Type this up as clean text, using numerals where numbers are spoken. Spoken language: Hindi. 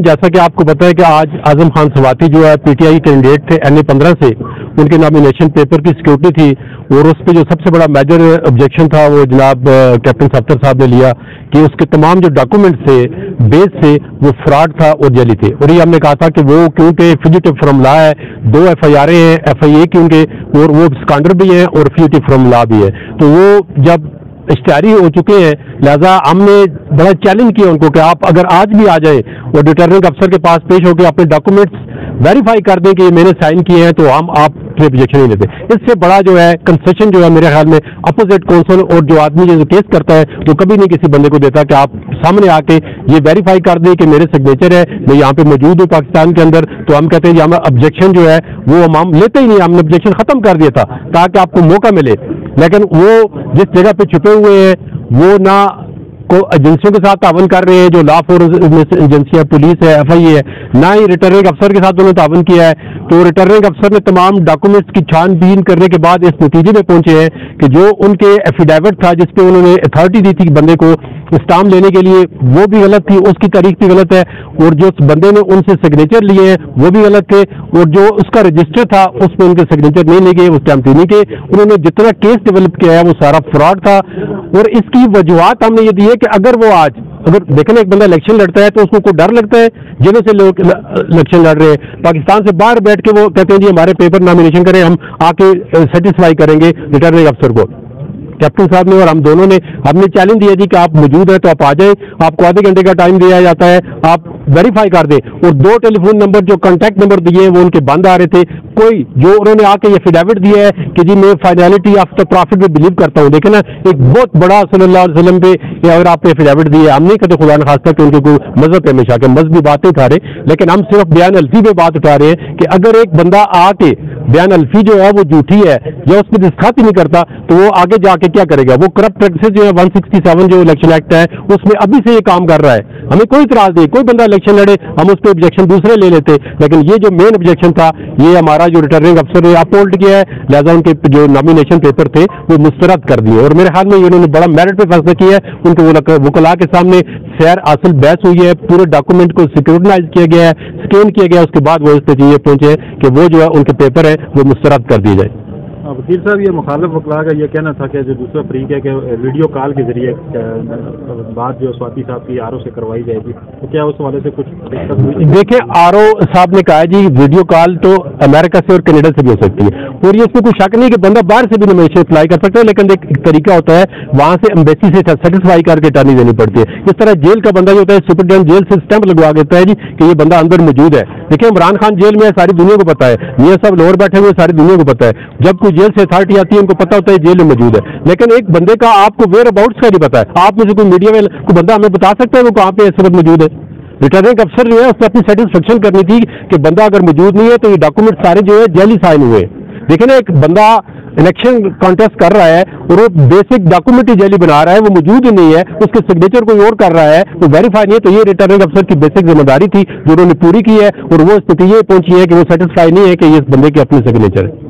जैसा कि आपको पता है कि आज आजम खान सवाती जो है पीटीआई कैंडिडेट थे NA-15 से, उनके नॉमिनेशन पेपर की सिक्योरिटी थी और उस पर जो सबसे बड़ा मेजर ऑब्जेक्शन था वो जनाब कैप्टन सफ्तर साहब ने लिया कि उसके तमाम जो डॉक्यूमेंट्स थे बेस से वो फ्रॉड था और जली थे। और ये हमने कहा था कि वो क्योंकि फ्यूजिटिव फ्रॉम लॉ है, 2 FIR हैं FIA की उनके, और वो स्कैंडर भी है और फ्यूजिटिव फ्रॉम लॉ भी है, तो वो जब इश्तिहारी हो चुके हैं, लिहाजा हमने बड़ा चैलेंज किया उनको कि आप अगर आज भी आ जाए और रिटर्निंग अफसर के पास पेश होकर अपने डॉक्यूमेंट्स वेरीफाई कर दें कि ये मैंने साइन किए हैं, तो हम आप ऑब्जेक्शन नहीं लेते। इससे बड़ा जो है कंसेशन जो है मेरे ख्याल में अपोजिट कौंसल और जो आदमी जो केस करता है वो कभी नहीं किसी बंदे को देता कि आप सामने आके ये वेरीफाई कर दें कि मेरे सिग्नेचर है, मैं यहाँ पे मौजूद हूँ पाकिस्तान के अंदर। तो हम कहते हैं हम ऑब्जेक्शन जो है वो हम लेते ही नहीं, हमने ऑब्जेक्शन खत्म कर दिया था ताकि आपको मौका मिले। लेकिन वो जिस जगह पे छुपे हुए हैं वो ना को एजेंसियों के साथ तावन कर रहे हैं, जो लॉ फोर्स एजेंसियां पुलिस है FIA है, ना ही रिटर्निंग अफसर के साथ उन्होंने तावन किया है। तो रिटर्निंग अफसर ने तमाम डॉक्यूमेंट्स की छानबीन करने के बाद इस नतीजे में पहुंचे हैं कि जो उनके एफिडेविट था जिसपे उन्होंने अथॉरिटी दी थी बंदे को स्टाम्प लेने के लिए, वो भी गलत थी, उसकी तारीख भी गलत है, और जो उस बंदे ने उनसे सिग्नेचर लिए हैं वो भी गलत थे, और जो उसका रजिस्टर था उसमें उनके सिग्नेचर नहीं लिए, वो स्टैम्प नहीं के। उन्होंने जितना केस डेवलप किया है वो सारा फ्रॉड था। और इसकी वजूहत हमने ये दी है कि अगर वो आज अगर देखें एक बंदा इलेक्शन लड़ता है तो उसको कोई डर लगता है, जिन्हों से लोग इलेक्शन लड़ रहे हैं पाकिस्तान से बाहर बैठ के वो कहते हैं जी हमारे पेपर नॉमिनेशन करें, हम आके सेटिस्फाई करेंगे रिटर्निंग अफसर को। कैप्टन साहब ने और हम दोनों ने हमने चैलेंज दिया जी कि आप मौजूद हैं तो आप आ जाए, आपको आधे घंटे का टाइम दिया जाता है, आप वेरीफाई कर दें। और 2 टेलीफोन नंबर जो कॉन्टैक्ट नंबर दिए हैं वो उनके बंद आ रहे थे। कोई जो उन्होंने आके ये एफिडेविट दिया है कि जी मैं फाइनलिटी ऑफ द प्रॉफिट में बिलीव करता हूँ, देखे ना एक बहुत बड़ा सल्लल्लाहु अलैहि वसल्लम पे अगर आपने एफिडेविट दी है, हम नहीं कहते खुदा न खास्ता कि उनके कोई मजहब है, हमेशा के मजहबी बातें उठा रहे, लेकिन हम सिर्फ बयान अल्फी पे बात उठा रहे हैं कि अगर एक बंदा आके बयान अल्फी जो है वो झूठी है या उस पर दस्तखत ही नहीं करता तो वो आगे जाके क्या करेगा। वो करप्ट प्रैक्टिस जो है 167 जो इलेक्शन एक्ट है उसमें अभी से ये काम कर रहा है। हमें कोई इतराज नहीं, कोई बंदा इलेक्शन लड़े हम उस पर ऑब्जेक्शन दूसरे ले लेते, लेकिन ये जो मेन ऑब्जेक्शन था ये हमारा जो रिटर्निंग अफसर ने अपहोल्ड किया है, लिहाजा उनके जो नॉमिनेशन पेपर थे वो मुस्तरद कर दिए। और मेरे ख्याल में इन्होंने बड़ा मेरिट पे फैसला किया है, उनके वकला के सामने सैर असल बहस हुई है, पूरे डॉक्यूमेंट को सिक्योरिटाइज किया गया है, स्कैन किया गया, उसके बाद वो इस नतीजे पहुंचे कि वो जो है उनके पेपर है वो मुस्तरद कर दिए जाए। वकील साहब ये मुखालिफ वकला का ये कहना था कि जो दूसरा फरीक है कि वीडियो कॉल के जरिए बात जो स्वाति साहब की RO से करवाई जाएगी, तो क्या उस वाले से कुछ दिक्कत हुई? देखिए RO साहब ने कहा जी वीडियो कॉल तो अमेरिका से और कनाडा से भी हो सकती है, और ये इसमें कोई शक नहीं कि बंदा बाहर से भी नॉमिनेशन अप्लाई कर सकता है, लेकिन एक तरीका होता है वहां से एम्बेसी से सेटिस्फाई करके टर्नी देनी पड़ती है। इस तरह जेल का बंदा जो होता है सुपरिटेंडेंट जेल से स्टैंप लगवा देता है जी कि ये बंदा अंदर मौजूद है। देखिए इमरान खान जेल में है, सारी दुनिया को पता है, ये सब लोअर बैठे हुए सारी दुनिया को पता है। जब कोई जेल से अथॉरिटी आती है उनको पता होता है जेल में मौजूद है, लेकिन एक बंदे का आपको वेयर अबाउट्स का नहीं पता है। आप में से कोई मीडिया में कोई बंदा हमें बता सकता है वो कहाँ पे इस वक्त मौजूद है? रिटर्निंग अफसर जो है उसने अपनी सेटिस्फेक्शन करनी थी कि बंदा अगर मौजूद नहीं है तो ये डॉक्यूमेंट सारे जो है जेली साइन हुए। देखिए ना एक बंदा इलेक्शन कॉन्टेस्ट कर रहा है और वो बेसिक डॉक्यूमेंट ही जेली बना रहा है, वो मौजूद ही नहीं है, उसके सिग्नेचर कोई और कर रहा है, वो वेरीफाई नहीं है, तो ये रिटर्निंग अफसर की बेसिक जिम्मेदारी थी जो उन्होंने पूरी की है, और वो इस नतीजे पहुंची है कि वो सेटिस्फाई नहीं है कि ये इस बंदे के अपने सिग्नेचर है।